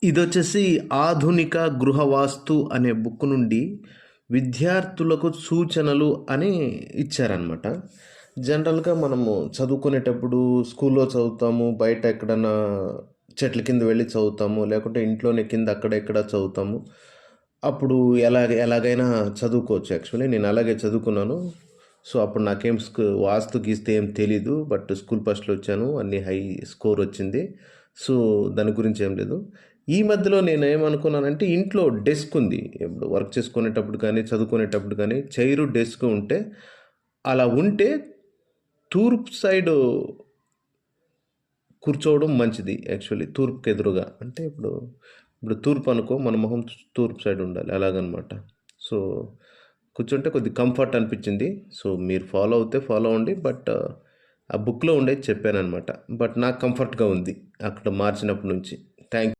ఇదొచ్చేసి 'ఆధునిక గృహవాస్తు' అనే బుక్ నుండి విద్యార్థులకు సూచనలు అని ఇచ్చారనమాట. జనరల్‌గా మనము చదువుకునేటప్పుడు స్కూల్లో చదువుతాము, బయట ఎక్కడన్నా చెట్ల కింద వెళ్ళి చదువుతాము, లేకుంటే ఇంట్లోనే కింద అక్కడ ఇక్కడ చదువుతాము. అప్పుడు ఎలాగైనా చదువుకోవచ్చు యాక్చువల్లీ. నేను అలాగే చదువుకున్నాను. సో, అప్పుడు నాకేం వాస్తు గీస్తూ ఏం తెలీదు. బట్ స్కూల్ ఫస్ట్‌లో వచ్చాను. అన్నీ హై స్కోర్ వచ్చింది. సో, దాని గురించి ఏం లేదు. ఈ మధ్యలో నేనేమనుకున్నానంటే ఇంట్లో డెస్క్ ఉంది. ఇప్పుడు వర్క్ చేసుకునేటప్పుడు కానీ, చదువుకునేటప్పుడు కానీ చైరు, డెస్క్ ఉంటే అలా ఉంటే తూర్పు సైడు కూర్చోవడం మంచిది యాక్చువల్లీ. తూర్పుకి ఎదురుగా. అంటే ఇప్పుడు తూర్పు అనుకో, మన మొహం తూర్పు సైడ్ ఉండాలి అలాగనమాట. సో, కూర్చుంటే కొద్దిగా కంఫర్ట్ అనిపించింది. సో, మీరు ఫాలో అవుతే ఫాలో అవ్వండి. బట్ ఆ బుక్‌లో ఉండేది చెప్పాననమాట. బట్ నాకు కంఫర్ట్‌గా ఉంది అక్కడ మార్చినప్పటి నుంచి. థ్యాంక్